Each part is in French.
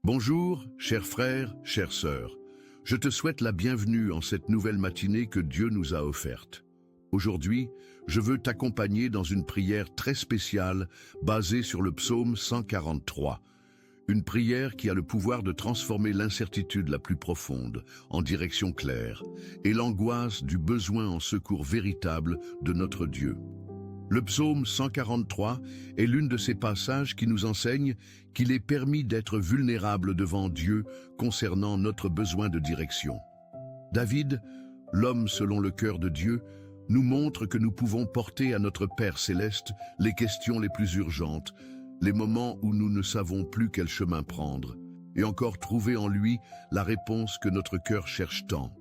Bonjour, chers frères, chères sœurs. Je te souhaite la bienvenue en cette nouvelle matinée que Dieu nous a offerte. Aujourd'hui, je veux t'accompagner dans une prière très spéciale basée sur le psaume 143. Une prière qui a le pouvoir de transformer l'incertitude la plus profonde en direction claire et l'angoisse du besoin en secours véritable de notre Dieu. Le psaume 143 est l'une de ces passages qui nous enseigne qu'il est permis d'être vulnérable devant Dieu concernant notre besoin de direction. David, l'homme selon le cœur de Dieu, nous montre que nous pouvons porter à notre Père céleste les questions les plus urgentes, les moments où nous ne savons plus quel chemin prendre, et encore trouver en lui la réponse que notre cœur cherche tant.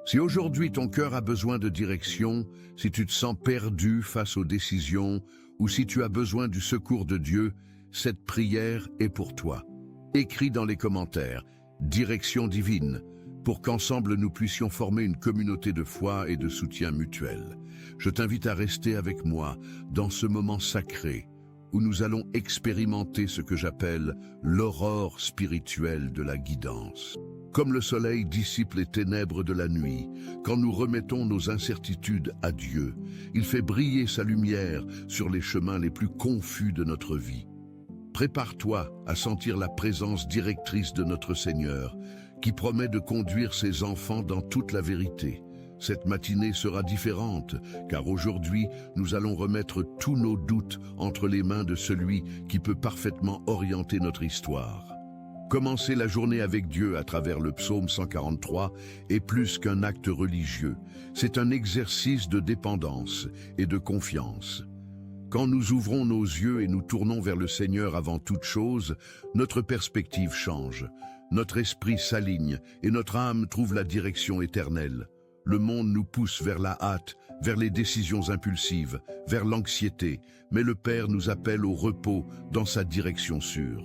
Si aujourd'hui ton cœur a besoin de direction, si tu te sens perdu face aux décisions, ou si tu as besoin du secours de Dieu, cette prière est pour toi. Écris dans les commentaires « Direction divine » pour qu'ensemble nous puissions former une communauté de foi et de soutien mutuel. Je t'invite à rester avec moi dans ce moment sacré où nous allons expérimenter ce que j'appelle l'aurore spirituelle de la guidance. Comme le soleil dissipe les ténèbres de la nuit, quand nous remettons nos incertitudes à Dieu, il fait briller sa lumière sur les chemins les plus confus de notre vie. Prépare-toi à sentir la présence directrice de notre Seigneur, qui promet de conduire ses enfants dans toute la vérité. Cette matinée sera différente, car aujourd'hui, nous allons remettre tous nos doutes entre les mains de celui qui peut parfaitement orienter notre histoire. Commencer la journée avec Dieu à travers le psaume 143 est plus qu'un acte religieux. C'est un exercice de dépendance et de confiance. Quand nous ouvrons nos yeux et nous tournons vers le Seigneur avant toute chose, notre perspective change. Notre esprit s'aligne et notre âme trouve la direction éternelle. Le monde nous pousse vers la hâte, vers les décisions impulsives, vers l'anxiété, mais le Père nous appelle au repos dans sa direction sûre.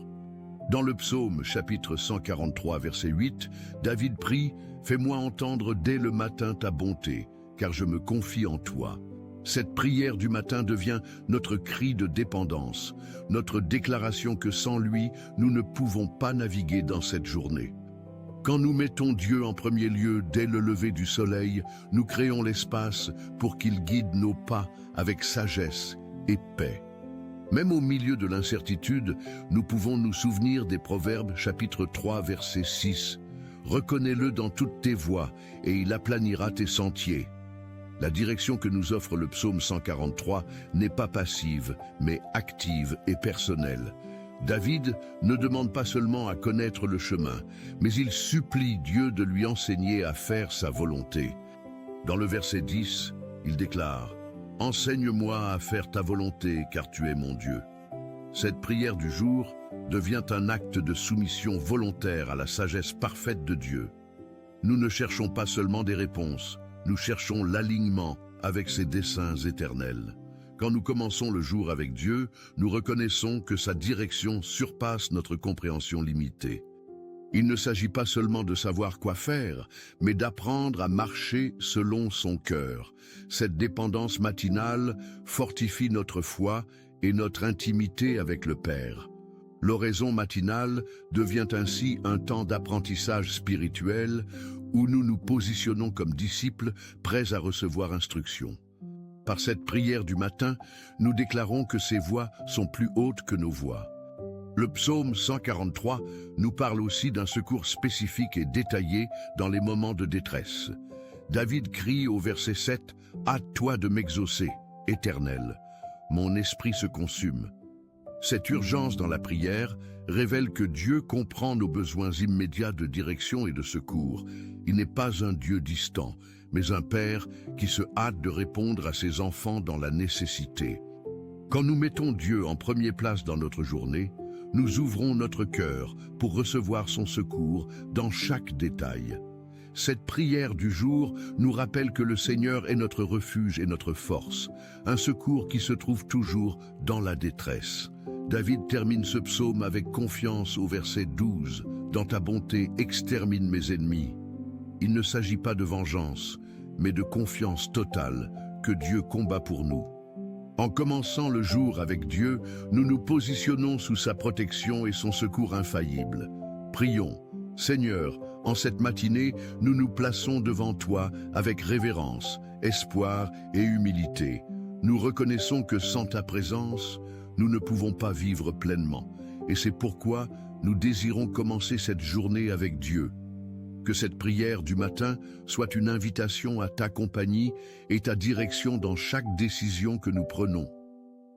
Dans le psaume, chapitre 143, verset 8, David prie « Fais-moi entendre dès le matin ta bonté, car je me confie en toi ». Cette prière du matin devient notre cri de dépendance, notre déclaration que sans lui, nous ne pouvons pas naviguer dans cette journée. Quand nous mettons Dieu en premier lieu dès le lever du soleil, nous créons l'espace pour qu'il guide nos pas avec sagesse et paix. Même au milieu de l'incertitude, nous pouvons nous souvenir des Proverbes chapitre 3 verset 6. « Reconnais-le dans toutes tes voies et il aplanira tes sentiers. » La direction que nous offre le psaume 143 n'est pas passive, mais active et personnelle. David ne demande pas seulement à connaître le chemin, mais il supplie Dieu de lui enseigner à faire sa volonté. Dans le verset 10, il déclare « Enseigne-moi à faire ta volonté, car tu es mon Dieu. » Cette prière du jour devient un acte de soumission volontaire à la sagesse parfaite de Dieu. Nous ne cherchons pas seulement des réponses, nous cherchons l'alignement avec ses desseins éternels. Quand nous commençons le jour avec Dieu, nous reconnaissons que sa direction surpasse notre compréhension limitée. Il ne s'agit pas seulement de savoir quoi faire, mais d'apprendre à marcher selon son cœur. Cette dépendance matinale fortifie notre foi et notre intimité avec le Père. L'oraison matinale devient ainsi un temps d'apprentissage spirituel où nous nous positionnons comme disciples prêts à recevoir instruction. Par cette prière du matin, nous déclarons que ses voies sont plus hautes que nos voies. Le psaume 143 nous parle aussi d'un secours spécifique et détaillé dans les moments de détresse. David crie au verset 7 « Hâte-toi de m'exaucer, Éternel, mon esprit se consume ». Cette urgence dans la prière révèle que Dieu comprend nos besoins immédiats de direction et de secours. Il n'est pas un Dieu distant, mais un Père qui se hâte de répondre à ses enfants dans la nécessité. Quand nous mettons Dieu en première place dans notre journée, nous ouvrons notre cœur pour recevoir son secours dans chaque détail. Cette prière du jour nous rappelle que le Seigneur est notre refuge et notre force, un secours qui se trouve toujours dans la détresse. David termine ce psaume avec confiance au verset 12. « Dans ta bonté, extermine mes ennemis. » Il ne s'agit pas de vengeance, mais de confiance totale que Dieu combat pour nous. En commençant le jour avec Dieu, nous nous positionnons sous sa protection et son secours infaillible. Prions. Seigneur, en cette matinée, nous nous plaçons devant toi avec révérence, espoir et humilité. Nous reconnaissons que sans ta présence, nous ne pouvons pas vivre pleinement. Et c'est pourquoi nous désirons commencer cette journée avec Dieu. Que cette prière du matin soit une invitation à ta compagnie et ta direction dans chaque décision que nous prenons.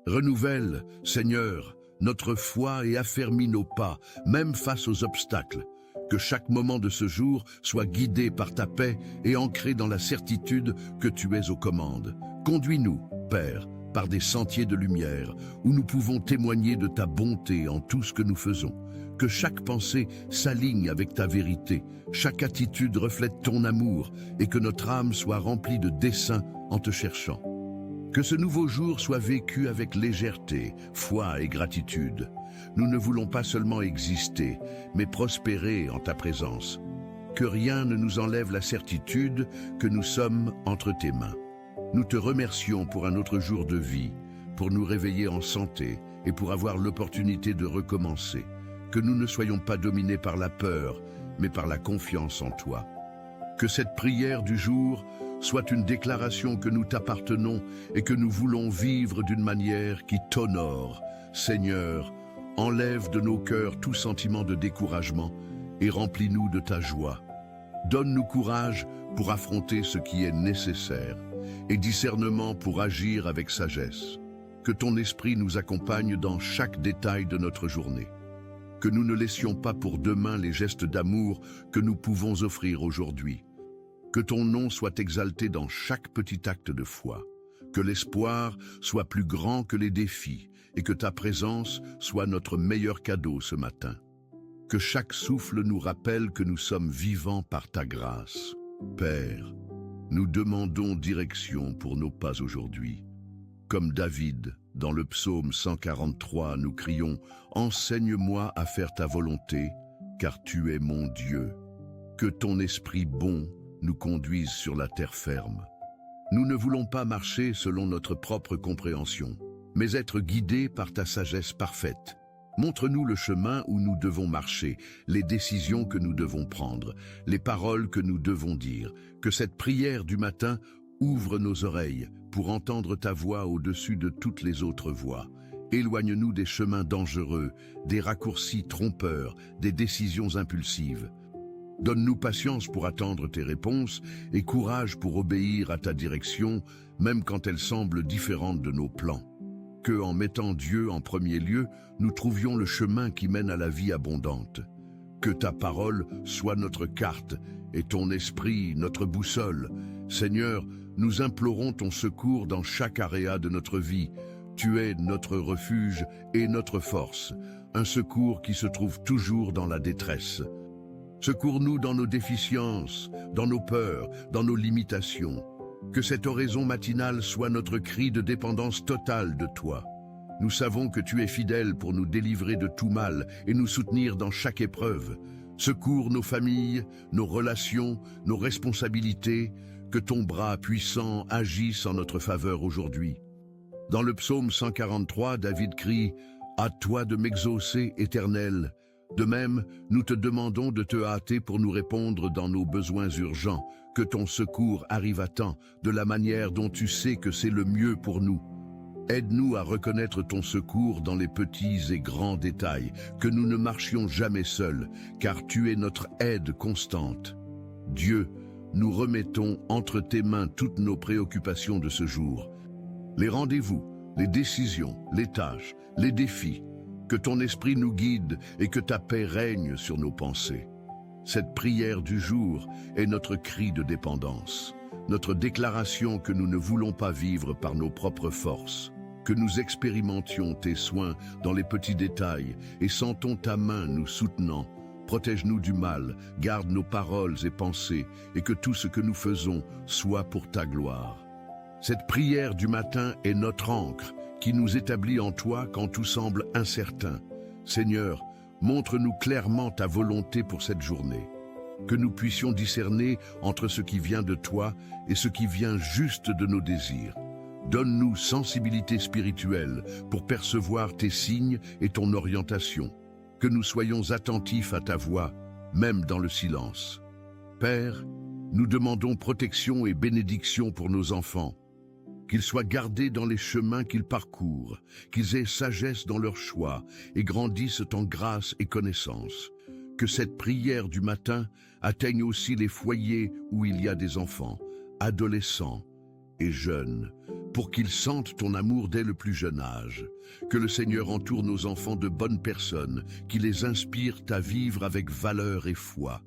Renouvelle, Seigneur, notre foi et affermis nos pas, même face aux obstacles. Que chaque moment de ce jour soit guidé par ta paix et ancré dans la certitude que tu es aux commandes. Conduis-nous, Père, par des sentiers de lumière, où nous pouvons témoigner de ta bonté en tout ce que nous faisons. Que chaque pensée s'aligne avec ta vérité, chaque attitude reflète ton amour et que notre âme soit remplie de dessein en te cherchant. Que ce nouveau jour soit vécu avec légèreté, foi et gratitude. Nous ne voulons pas seulement exister, mais prospérer en ta présence. Que rien ne nous enlève la certitude que nous sommes entre tes mains. Nous te remercions pour un autre jour de vie, pour nous réveiller en santé et pour avoir l'opportunité de recommencer. Que nous ne soyons pas dominés par la peur, mais par la confiance en toi. Que cette prière du jour soit une déclaration que nous t'appartenons et que nous voulons vivre d'une manière qui t'honore. Seigneur, enlève de nos cœurs tout sentiment de découragement et remplis-nous de ta joie. Donne-nous courage pour affronter ce qui est nécessaire et discernement pour agir avec sagesse. Que ton esprit nous accompagne dans chaque détail de notre journée. Que nous ne laissions pas pour demain les gestes d'amour que nous pouvons offrir aujourd'hui. Que ton nom soit exalté dans chaque petit acte de foi. Que l'espoir soit plus grand que les défis et que ta présence soit notre meilleur cadeau ce matin. Que chaque souffle nous rappelle que nous sommes vivants par ta grâce. Père, nous demandons direction pour nos pas aujourd'hui. Comme David, dans le psaume 143, nous crions « Enseigne-moi à faire ta volonté, car tu es mon Dieu. » Que ton esprit bon nous conduise sur la terre ferme. Nous ne voulons pas marcher selon notre propre compréhension, mais être guidés par ta sagesse parfaite. Montre-nous le chemin où nous devons marcher, les décisions que nous devons prendre, les paroles que nous devons dire. Que cette prière du matin ouvre nos oreilles pour entendre ta voix au-dessus de toutes les autres voix. Éloigne-nous des chemins dangereux, des raccourcis trompeurs, des décisions impulsives. Donne-nous patience pour attendre tes réponses et courage pour obéir à ta direction, même quand elle semble différente de nos plans. Que, en mettant Dieu en premier lieu, nous trouvions le chemin qui mène à la vie abondante. Que ta parole soit notre carte et ton esprit notre boussole. Seigneur, nous implorons ton secours dans chaque aréa de notre vie. Tu es notre refuge et notre force, un secours qui se trouve toujours dans la détresse. Secours-nous dans nos déficiences, dans nos peurs, dans nos limitations. Que cette oraison matinale soit notre cri de dépendance totale de toi. Nous savons que tu es fidèle pour nous délivrer de tout mal et nous soutenir dans chaque épreuve. Secours nos familles, nos relations, nos responsabilités. Que ton bras puissant agisse en notre faveur aujourd'hui. Dans le psaume 143, David crie « À toi de m'exaucer, Éternel ». De même, nous te demandons de te hâter pour nous répondre dans nos besoins urgents, que ton secours arrive à temps, de la manière dont tu sais que c'est le mieux pour nous. Aide-nous à reconnaître ton secours dans les petits et grands détails, que nous ne marchions jamais seuls, car tu es notre aide constante. Dieu, nous remettons entre tes mains toutes nos préoccupations de ce jour. Les rendez-vous, les décisions, les tâches, les défis, que ton esprit nous guide et que ta paix règne sur nos pensées. Cette prière du jour est notre cri de dépendance, notre déclaration que nous ne voulons pas vivre par nos propres forces, que nous expérimentions tes soins dans les petits détails et sentons ta main nous soutenant. Protège-nous du mal, garde nos paroles et pensées et que tout ce que nous faisons soit pour ta gloire. Cette prière du matin est notre ancre qui nous établit en toi quand tout semble incertain. Seigneur, montre-nous clairement ta volonté pour cette journée. Que nous puissions discerner entre ce qui vient de toi et ce qui vient juste de nos désirs. Donne-nous sensibilité spirituelle pour percevoir tes signes et ton orientation. que nous soyons attentifs à ta voix, même dans le silence. Père, nous demandons protection et bénédiction pour nos enfants, qu'ils soient gardés dans les chemins qu'ils parcourent, qu'ils aient sagesse dans leurs choix et grandissent en grâce et connaissance. Que cette prière du matin atteigne aussi les foyers où il y a des enfants, adolescents et jeunes, pour qu'ils sentent ton amour dès le plus jeune âge. Que le Seigneur entoure nos enfants de bonnes personnes, qui les inspirent à vivre avec valeur et foi.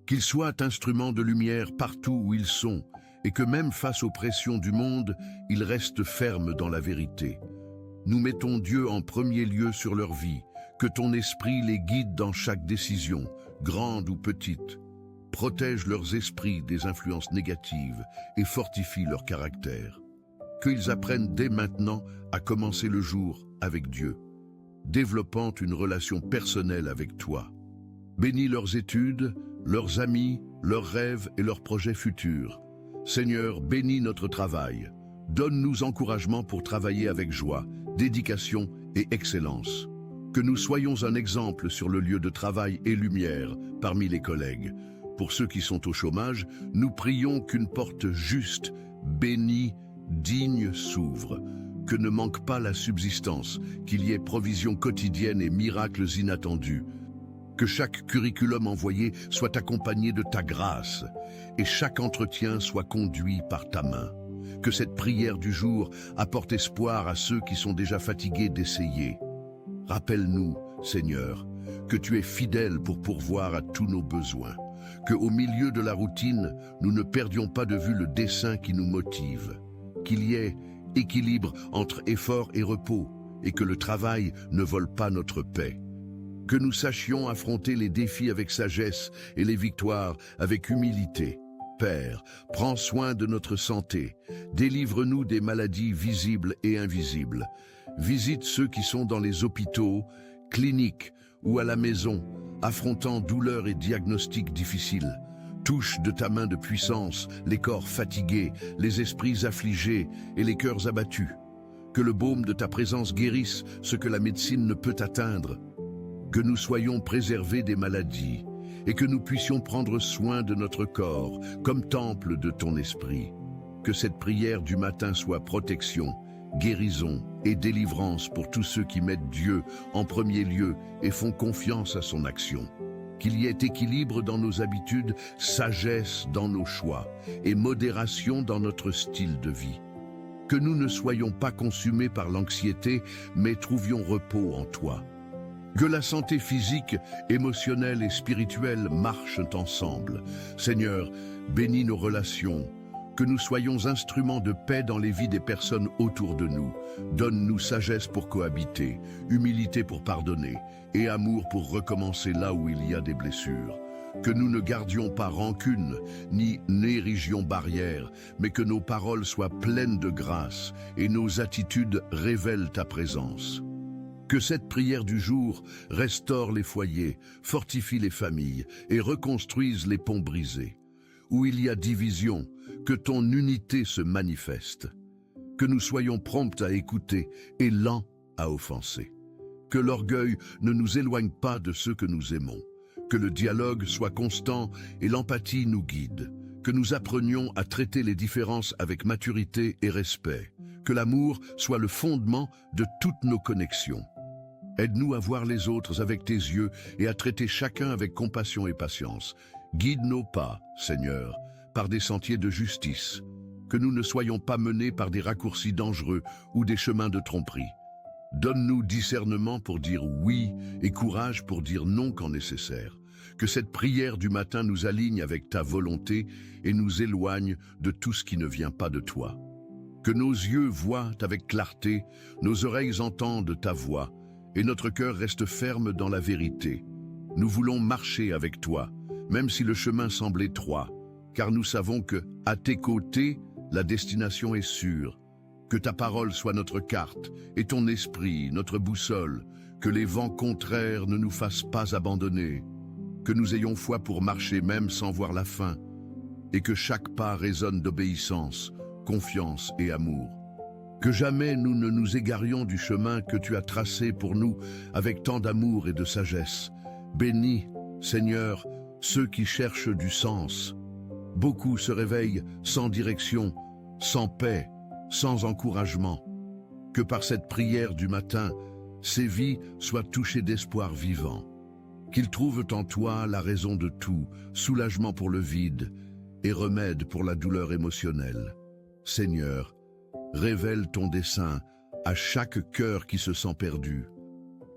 Qu'ils soient instruments de lumière partout où ils sont, et que même face aux pressions du monde, ils restent fermes dans la vérité. Nous mettons Dieu en premier lieu sur leur vie, que ton esprit les guide dans chaque décision, grande ou petite. Protège leurs esprits des influences négatives et fortifie leur caractère. Qu'ils apprennent dès maintenant à commencer le jour avec Dieu, développant une relation personnelle avec toi. Bénis leurs études, leurs amis, leurs rêves et leurs projets futurs. Seigneur, bénis notre travail. Donne-nous encouragement pour travailler avec joie, dédication et excellence. Que nous soyons un exemple sur le lieu de travail et lumière parmi les collègues. Pour ceux qui sont au chômage, nous prions qu'une porte juste, bénie, digne s'ouvre. Que ne manque pas la subsistance, qu'il y ait provision quotidienne et miracles inattendus. Que chaque curriculum envoyé soit accompagné de ta grâce et chaque entretien soit conduit par ta main. Que cette prière du jour apporte espoir à ceux qui sont déjà fatigués d'essayer. Rappelle-nous, Seigneur, que tu es fidèle pour pourvoir à tous nos besoins. Que au milieu de la routine, nous ne perdions pas de vue le dessein qui nous motive. Qu'il y ait équilibre entre effort et repos et que le travail ne vole pas notre paix. Que nous sachions affronter les défis avec sagesse et les victoires avec humilité. Père, prends soin de notre santé. Délivre-nous des maladies visibles et invisibles. Visite ceux qui sont dans les hôpitaux, cliniques ou à la maison, affrontant douleurs et diagnostics difficiles. Touche de ta main de puissance les corps fatigués, les esprits affligés et les cœurs abattus. Que le baume de ta présence guérisse ce que la médecine ne peut atteindre. Que nous soyons préservés des maladies et que nous puissions prendre soin de notre corps comme temple de ton esprit. Que cette prière du matin soit protection, guérison et délivrance pour tous ceux qui mettent Dieu en premier lieu et font confiance à son action. Qu'il y ait équilibre dans nos habitudes, sagesse dans nos choix et modération dans notre style de vie. Que nous ne soyons pas consumés par l'anxiété, mais trouvions repos en toi. Que la santé physique, émotionnelle et spirituelle marchent ensemble. Seigneur, bénis nos relations. Que nous soyons instruments de paix dans les vies des personnes autour de nous. Donne-nous sagesse pour cohabiter, humilité pour pardonner et amour pour recommencer là où il y a des blessures. Que nous ne gardions pas rancune, ni n'érigions barrière, mais que nos paroles soient pleines de grâce et nos attitudes révèlent ta présence. Que cette prière du jour restaure les foyers, fortifie les familles et reconstruise les ponts brisés. Où il y a division, que ton unité se manifeste. Que nous soyons prompts à écouter et lents à offenser. Que l'orgueil ne nous éloigne pas de ceux que nous aimons. Que le dialogue soit constant et l'empathie nous guide. Que nous apprenions à traiter les différences avec maturité et respect. Que l'amour soit le fondement de toutes nos connexions. Aide-nous à voir les autres avec tes yeux et à traiter chacun avec compassion et patience. Guide nos pas, Seigneur, par des sentiers de justice. Que nous ne soyons pas menés par des raccourcis dangereux ou des chemins de tromperie. Donne-nous discernement pour dire oui et courage pour dire non quand nécessaire. Que cette prière du matin nous aligne avec ta volonté et nous éloigne de tout ce qui ne vient pas de toi. Que nos yeux voient avec clarté, nos oreilles entendent ta voix et notre cœur reste ferme dans la vérité. Nous voulons marcher avec toi, même si le chemin semble étroit, car nous savons que, à tes côtés, la destination est sûre. Que ta parole soit notre carte et ton esprit notre boussole, que les vents contraires ne nous fassent pas abandonner, que nous ayons foi pour marcher même sans voir la fin, et que chaque pas résonne d'obéissance, confiance et amour. Que jamais nous ne nous égarions du chemin que tu as tracé pour nous avec tant d'amour et de sagesse. Bénis, Seigneur, ceux qui cherchent du sens. Beaucoup se réveillent sans direction, sans paix, sans encouragement. Que par cette prière du matin, ces vies soient touchées d'espoir vivant. Qu'ils trouvent en toi la raison de tout, soulagement pour le vide et remède pour la douleur émotionnelle. Seigneur, révèle ton dessein à chaque cœur qui se sent perdu.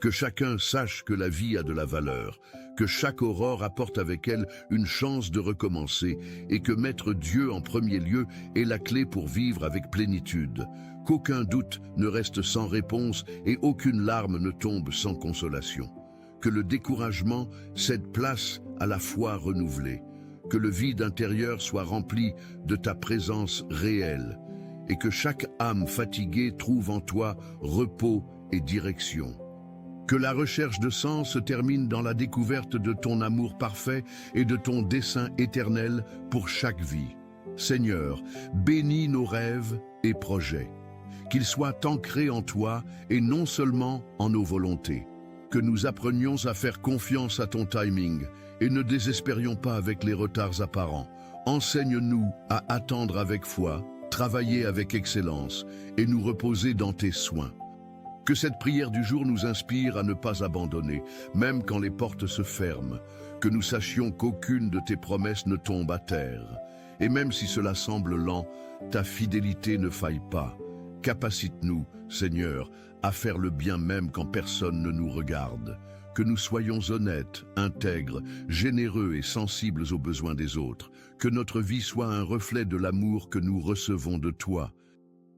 Que chacun sache que la vie a de la valeur, que chaque aurore apporte avec elle une chance de recommencer et que mettre Dieu en premier lieu est la clé pour vivre avec plénitude. Qu'aucun doute ne reste sans réponse et aucune larme ne tombe sans consolation. Que le découragement cède place à la foi renouvelée. Que le vide intérieur soit rempli de ta présence réelle et que chaque âme fatiguée trouve en toi repos et direction. Que la recherche de sens se termine dans la découverte de ton amour parfait et de ton dessein éternel pour chaque vie. Seigneur, bénis nos rêves et projets. Qu'ils soient ancrés en toi et non seulement en nos volontés. Que nous apprenions à faire confiance à ton timing et ne désespérions pas avec les retards apparents. Enseigne-nous à attendre avec foi, travailler avec excellence et nous reposer dans tes soins. Que cette prière du jour nous inspire à ne pas abandonner, même quand les portes se ferment. Que nous sachions qu'aucune de tes promesses ne tombe à terre. Et même si cela semble lent, ta fidélité ne faille pas. Capacite-nous, Seigneur, à faire le bien même quand personne ne nous regarde. Que nous soyons honnêtes, intègres, généreux et sensibles aux besoins des autres. Que notre vie soit un reflet de l'amour que nous recevons de toi.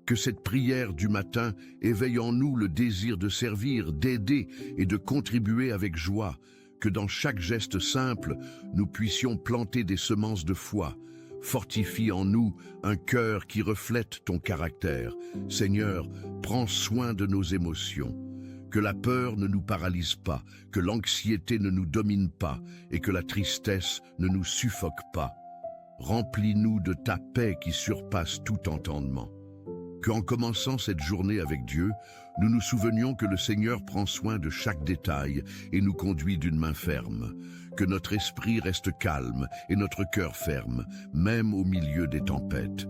Que cette prière du matin éveille en nous le désir de servir, d'aider et de contribuer avec joie. Que dans chaque geste simple, nous puissions planter des semences de foi. Fortifie en nous un cœur qui reflète ton caractère. Seigneur, prends soin de nos émotions. Que la peur ne nous paralyse pas, que l'anxiété ne nous domine pas et que la tristesse ne nous suffoque pas. Remplis-nous de ta paix qui surpasse tout entendement. Qu'en commençant cette journée avec Dieu, nous nous souvenions que le Seigneur prend soin de chaque détail et nous conduit d'une main ferme. Que notre esprit reste calme et notre cœur ferme, même au milieu des tempêtes.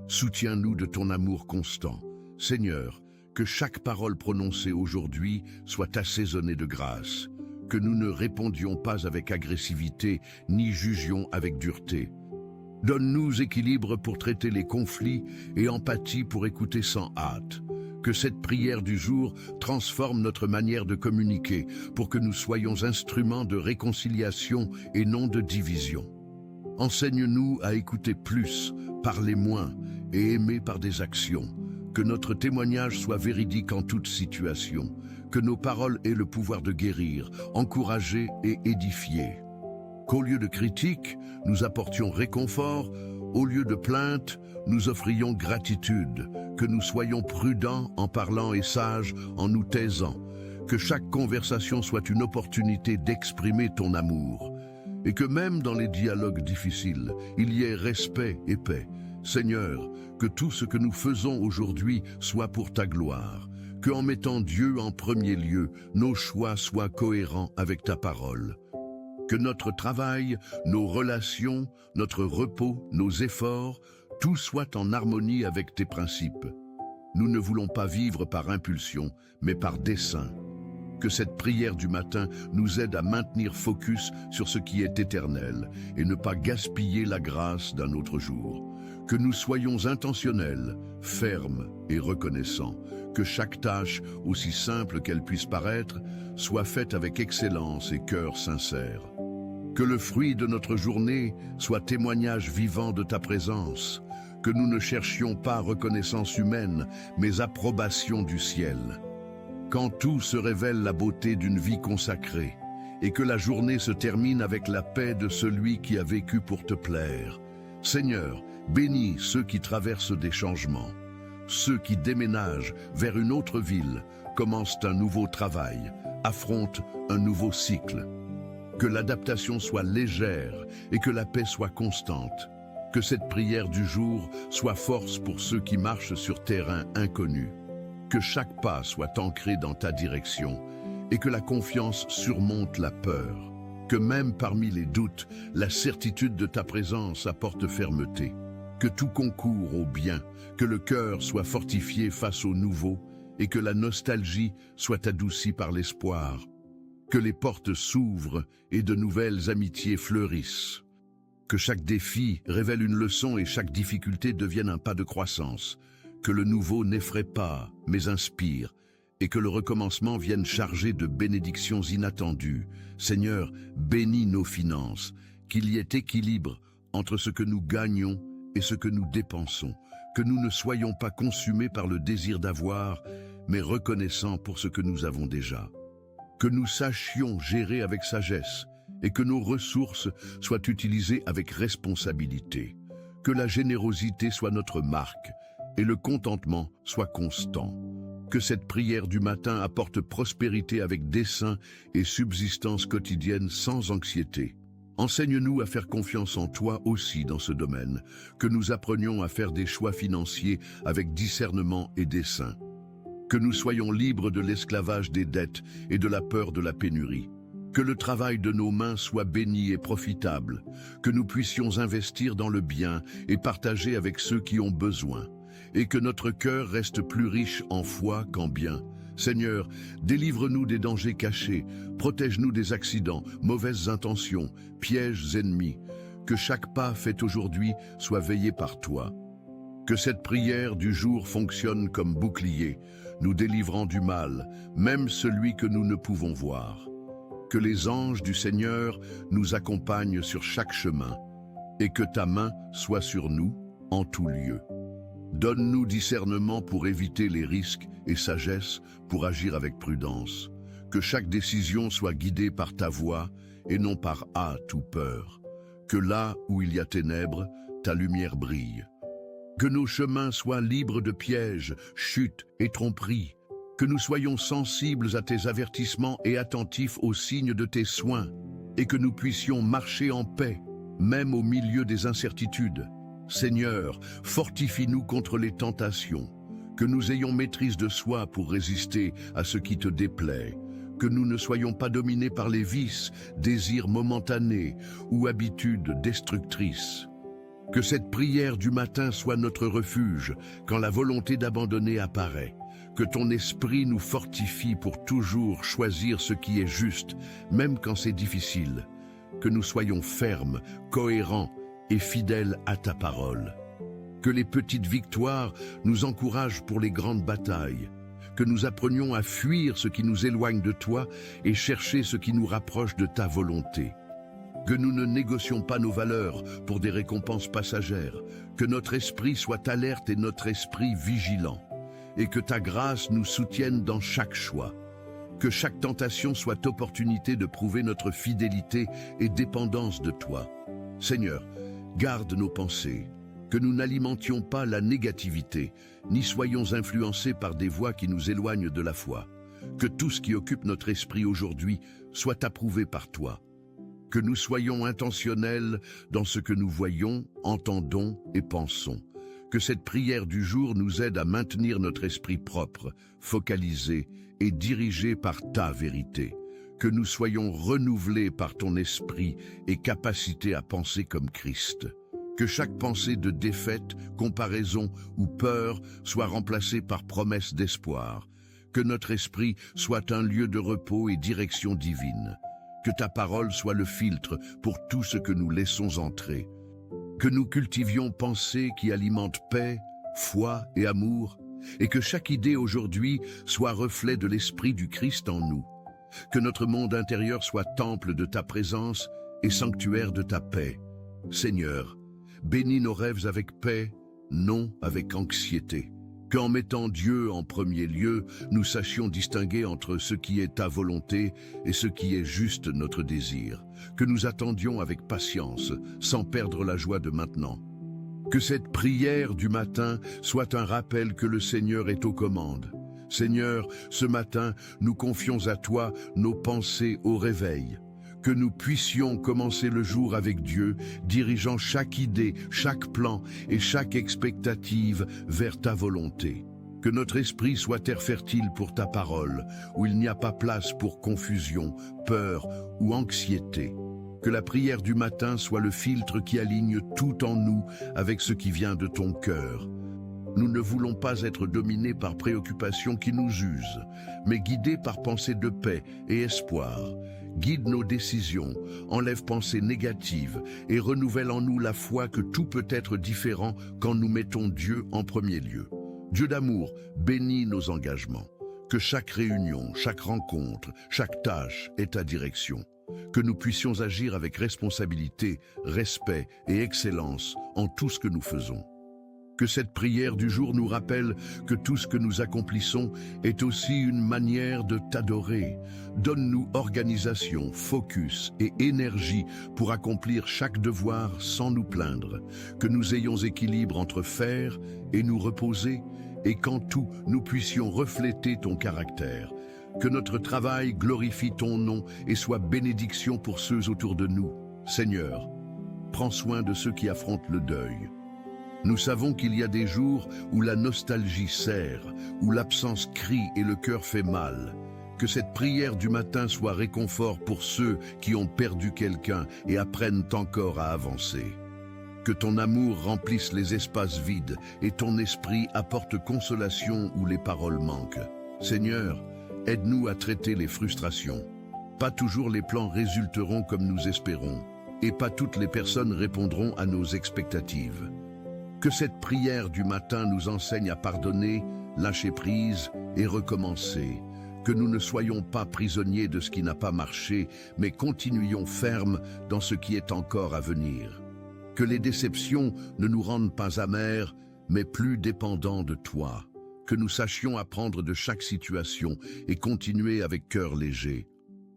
Soutiens-nous de ton amour constant. Seigneur, que chaque parole prononcée aujourd'hui soit assaisonnée de grâce. Que nous ne répondions pas avec agressivité, ni jugions avec dureté. Donne-nous équilibre pour traiter les conflits et empathie pour écouter sans hâte. Que cette prière du jour transforme notre manière de communiquer pour que nous soyons instruments de réconciliation et non de division. Enseigne-nous à écouter plus, parler moins et aimer par des actions. Que notre témoignage soit véridique en toute situation. Que nos paroles aient le pouvoir de guérir, encourager et édifier. Qu'au lieu de critiques, nous apportions réconfort, au lieu de plaintes, nous offrions gratitude, que nous soyons prudents en parlant et sages en nous taisant, que chaque conversation soit une opportunité d'exprimer ton amour, et que même dans les dialogues difficiles, il y ait respect et paix. Seigneur, que tout ce que nous faisons aujourd'hui soit pour ta gloire, que en mettant Dieu en premier lieu, nos choix soient cohérents avec ta parole. Que notre travail, nos relations, notre repos, nos efforts, tout soit en harmonie avec tes principes. Nous ne voulons pas vivre par impulsion, mais par dessein. Que cette prière du matin nous aide à maintenir focus sur ce qui est éternel et ne pas gaspiller la grâce d'un autre jour. Que nous soyons intentionnels, fermes et reconnaissants. Que chaque tâche, aussi simple qu'elle puisse paraître, soit faite avec excellence et cœur sincère. Que le fruit de notre journée soit témoignage vivant de ta présence. Que nous ne cherchions pas reconnaissance humaine, mais approbation du ciel. Quand tout se révèle la beauté d'une vie consacrée, et que la journée se termine avec la paix de celui qui a vécu pour te plaire. Seigneur, bénis ceux qui traversent des changements, ceux qui déménagent vers une autre ville, commencent un nouveau travail, affrontent un nouveau cycle. Que l'adaptation soit légère et que la paix soit constante. Que cette prière du jour soit force pour ceux qui marchent sur terrain inconnu. Que chaque pas soit ancré dans ta direction et que la confiance surmonte la peur. Que même parmi les doutes, la certitude de ta présence apporte fermeté. Que tout concourt au bien, que le cœur soit fortifié face au nouveau et que la nostalgie soit adoucie par l'espoir. Que les portes s'ouvrent et de nouvelles amitiés fleurissent. Que chaque défi révèle une leçon et chaque difficulté devienne un pas de croissance. Que le nouveau n'effraie pas, mais inspire, et que le recommencement vienne chargé de bénédictions inattendues. Seigneur, bénis nos finances, qu'il y ait équilibre entre ce que nous gagnons et ce que nous dépensons, que nous ne soyons pas consumés par le désir d'avoir, mais reconnaissants pour ce que nous avons déjà. Que nous sachions gérer avec sagesse et que nos ressources soient utilisées avec responsabilité. Que la générosité soit notre marque et le contentement soit constant. Que cette prière du matin apporte prospérité avec dessein et subsistance quotidienne sans anxiété. Enseigne-nous à faire confiance en toi aussi dans ce domaine, que nous apprenions à faire des choix financiers avec discernement et dessein. Que nous soyons libres de l'esclavage des dettes et de la peur de la pénurie. Que le travail de nos mains soit béni et profitable, que nous puissions investir dans le bien et partager avec ceux qui ont besoin, et que notre cœur reste plus riche en foi qu'en bien. Seigneur, délivre-nous des dangers cachés, protège-nous des accidents, mauvaises intentions, pièges ennemis. Que chaque pas fait aujourd'hui soit veillé par toi. Que cette prière du jour fonctionne comme bouclier, nous délivrant du mal, même celui que nous ne pouvons voir. Que les anges du Seigneur nous accompagnent sur chaque chemin, et que ta main soit sur nous en tout lieu. Donne-nous discernement pour éviter les risques et sagesse pour agir avec prudence. Que chaque décision soit guidée par ta voix et non par hâte ou peur. Que là où il y a ténèbres, ta lumière brille. Que nos chemins soient libres de pièges, chutes et tromperies. Que nous soyons sensibles à tes avertissements et attentifs aux signes de tes soins. Et que nous puissions marcher en paix, même au milieu des incertitudes. Seigneur, fortifie-nous contre les tentations, que nous ayons maîtrise de soi pour résister à ce qui te déplaît, que nous ne soyons pas dominés par les vices, désirs momentanés ou habitudes destructrices. Que cette prière du matin soit notre refuge quand la volonté d'abandonner apparaît, que ton esprit nous fortifie pour toujours choisir ce qui est juste, même quand c'est difficile, que nous soyons fermes, cohérents, et fidèle à ta parole. Que les petites victoires nous encouragent pour les grandes batailles. Que nous apprenions à fuir ce qui nous éloigne de toi et chercher ce qui nous rapproche de ta volonté. Que nous ne négocions pas nos valeurs pour des récompenses passagères. Que notre esprit soit alerte et notre esprit vigilant. Et que ta grâce nous soutienne dans chaque choix. Que chaque tentation soit opportunité de prouver notre fidélité et dépendance de toi. Seigneur, garde nos pensées, que nous n'alimentions pas la négativité, ni soyons influencés par des voix qui nous éloignent de la foi. Que tout ce qui occupe notre esprit aujourd'hui soit approuvé par toi. Que nous soyons intentionnels dans ce que nous voyons, entendons et pensons. Que cette prière du jour nous aide à maintenir notre esprit propre, focalisé et dirigé par ta vérité. Que nous soyons renouvelés par ton esprit et capacité à penser comme Christ. Que chaque pensée de défaite, comparaison ou peur soit remplacée par promesse d'espoir. Que notre esprit soit un lieu de repos et direction divine. Que ta parole soit le filtre pour tout ce que nous laissons entrer. Que nous cultivions pensées qui alimentent paix, foi et amour, et que chaque idée aujourd'hui soit reflet de l'esprit du Christ en nous. Que notre monde intérieur soit temple de ta présence et sanctuaire de ta paix. Seigneur, bénis nos rêves avec paix, non avec anxiété. Qu'en mettant Dieu en premier lieu, nous sachions distinguer entre ce qui est ta volonté et ce qui est juste notre désir. Que nous attendions avec patience, sans perdre la joie de maintenant. Que cette prière du matin soit un rappel que le Seigneur est aux commandes. Seigneur, ce matin, nous confions à toi nos pensées au réveil. Que nous puissions commencer le jour avec Dieu, dirigeant chaque idée, chaque plan et chaque expectative vers ta volonté. Que notre esprit soit terre fertile pour ta parole, où il n'y a pas place pour confusion, peur ou anxiété. Que la prière du matin soit le filtre qui aligne tout en nous avec ce qui vient de ton cœur. Nous ne voulons pas être dominés par préoccupations qui nous usent, mais guidés par pensées de paix et espoir. Guide nos décisions, enlève pensées négatives et renouvelle en nous la foi que tout peut être différent quand nous mettons Dieu en premier lieu. Dieu d'amour, bénis nos engagements. Que chaque réunion, chaque rencontre, chaque tâche ait ta direction. Que nous puissions agir avec responsabilité, respect et excellence en tout ce que nous faisons. Que cette prière du jour nous rappelle que tout ce que nous accomplissons est aussi une manière de t'adorer. Donne-nous organisation, focus et énergie pour accomplir chaque devoir sans nous plaindre. Que nous ayons équilibre entre faire et nous reposer, et qu'en tout, nous puissions refléter ton caractère. Que notre travail glorifie ton nom et soit bénédiction pour ceux autour de nous. Seigneur, prends soin de ceux qui affrontent le deuil. Nous savons qu'il y a des jours où la nostalgie serre, où l'absence crie et le cœur fait mal. Que cette prière du matin soit réconfort pour ceux qui ont perdu quelqu'un et apprennent encore à avancer. Que ton amour remplisse les espaces vides et ton esprit apporte consolation où les paroles manquent. Seigneur, aide-nous à traiter les frustrations. Pas toujours les plans résulteront comme nous espérons, et pas toutes les personnes répondront à nos expectatives. Que cette prière du matin nous enseigne à pardonner, lâcher prise et recommencer. Que nous ne soyons pas prisonniers de ce qui n'a pas marché, mais continuions fermes dans ce qui est encore à venir. Que les déceptions ne nous rendent pas amers, mais plus dépendants de toi. Que nous sachions apprendre de chaque situation et continuer avec cœur léger.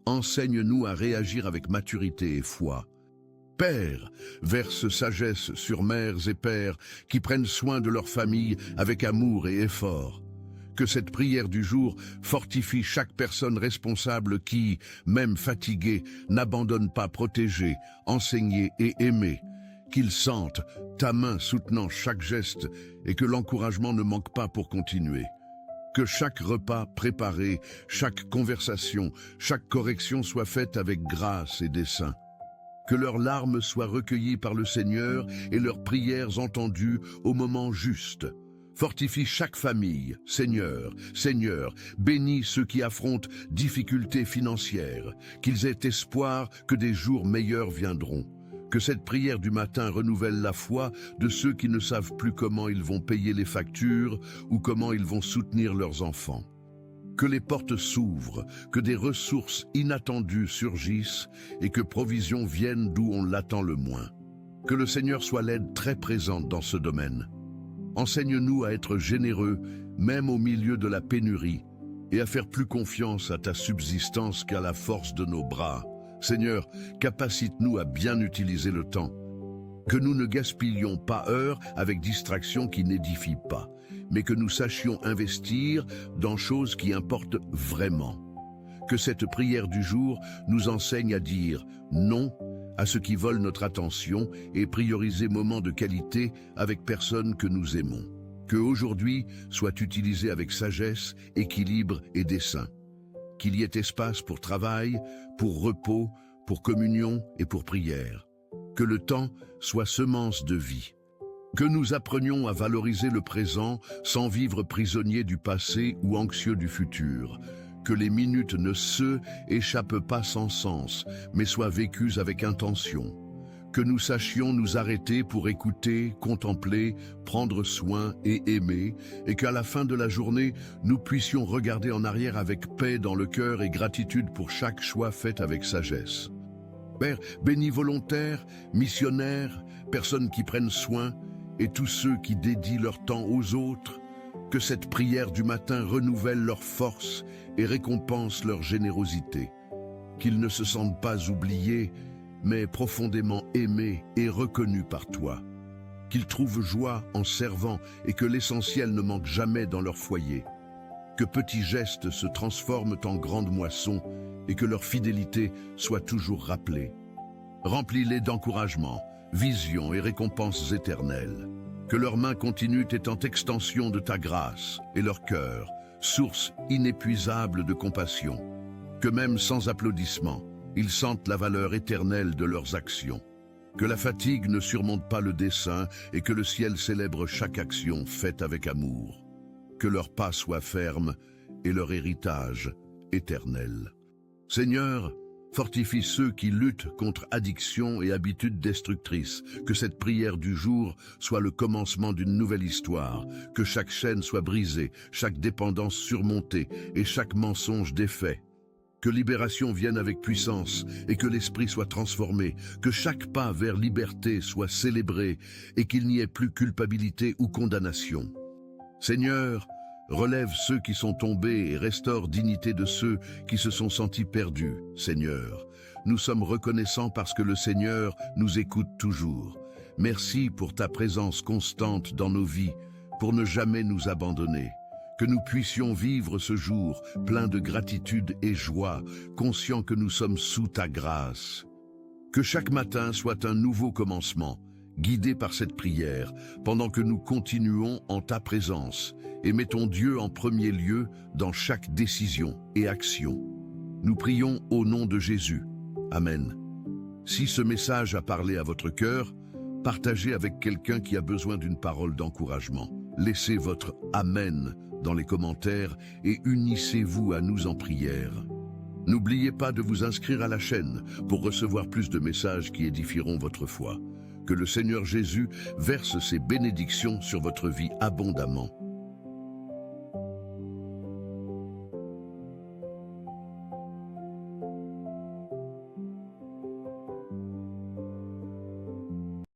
Enseigne-nous à réagir avec maturité et foi. Père, verse sagesse sur mères et pères qui prennent soin de leur famille avec amour et effort. Que cette prière du jour fortifie chaque personne responsable qui, même fatiguée, n'abandonne pas protéger, enseigner et aimer. Qu'ils sentent ta main soutenant chaque geste et que l'encouragement ne manque pas pour continuer. Que chaque repas préparé, chaque conversation, chaque correction soit faite avec grâce et dessein. Que leurs larmes soient recueillies par le Seigneur et leurs prières entendues au moment juste. Fortifie chaque famille, Seigneur, Seigneur, bénis ceux qui affrontent difficultés financières, qu'ils aient espoir que des jours meilleurs viendront. Que cette prière du matin renouvelle la foi de ceux qui ne savent plus comment ils vont payer les factures ou comment ils vont soutenir leurs enfants. Que les portes s'ouvrent, que des ressources inattendues surgissent et que provision vienne d'où on l'attend le moins. Que le Seigneur soit l'aide très présente dans ce domaine. Enseigne-nous à être généreux, même au milieu de la pénurie, et à faire plus confiance à ta subsistance qu'à la force de nos bras. Seigneur, capacite-nous à bien utiliser le temps. Que nous ne gaspillions pas heure avec distractions qui n'édifient pas, mais que nous sachions investir dans choses qui importent vraiment. Que cette prière du jour nous enseigne à dire non à ce qui vole notre attention et prioriser moments de qualité avec personnes que nous aimons. Que aujourd'hui soit utilisé avec sagesse, équilibre et dessein. Qu'il y ait espace pour travail, pour repos, pour communion et pour prière. Que le temps soit semence de vie. Que nous apprenions à valoriser le présent sans vivre prisonniers du passé ou anxieux du futur. Que les minutes ne échappent pas sans sens, mais soient vécues avec intention. Que nous sachions nous arrêter pour écouter, contempler, prendre soin et aimer, et qu'à la fin de la journée, nous puissions regarder en arrière avec paix dans le cœur et gratitude pour chaque choix fait avec sagesse. Père, bénis volontaires, missionnaires, personnes qui prennent soin, et tous ceux qui dédient leur temps aux autres, que cette prière du matin renouvelle leur force et récompense leur générosité. Qu'ils ne se sentent pas oubliés, mais profondément aimés et reconnus par toi. Qu'ils trouvent joie en servant et que l'essentiel ne manque jamais dans leur foyer. Que petits gestes se transforment en grandes moissons et que leur fidélité soit toujours rappelée. Remplis-les d'encouragement, visions et récompenses éternelles. Que leurs mains continuent étant extension de ta grâce et leur cœur, source inépuisable de compassion. Que même sans applaudissements, ils sentent la valeur éternelle de leurs actions. Que la fatigue ne surmonte pas le dessein et que le ciel célèbre chaque action faite avec amour. Que leurs pas soient fermes et leur héritage éternel. Seigneur, fortifie ceux qui luttent contre addiction et habitudes destructrices. Que cette prière du jour soit le commencement d'une nouvelle histoire. Que chaque chaîne soit brisée, chaque dépendance surmontée et chaque mensonge défait. Que libération vienne avec puissance et que l'esprit soit transformé. Que chaque pas vers liberté soit célébré et qu'il n'y ait plus culpabilité ou condamnation. Seigneur, relève ceux qui sont tombés et restaure dignité de ceux qui se sont sentis perdus, Seigneur. Nous sommes reconnaissants parce que le Seigneur nous écoute toujours. Merci pour ta présence constante dans nos vies, pour ne jamais nous abandonner. Que nous puissions vivre ce jour plein de gratitude et joie, conscients que nous sommes sous ta grâce. Que chaque matin soit un nouveau commencement, guidé par cette prière, pendant que nous continuons en ta présence et mettons Dieu en premier lieu dans chaque décision et action. Nous prions au nom de Jésus. Amen. Si ce message a parlé à votre cœur, partagez avec quelqu'un qui a besoin d'une parole d'encouragement. Laissez votre Amen dans les commentaires et unissez-vous à nous en prière. N'oubliez pas de vous inscrire à la chaîne pour recevoir plus de messages qui édifieront votre foi. Que le Seigneur Jésus verse ses bénédictions sur votre vie abondamment.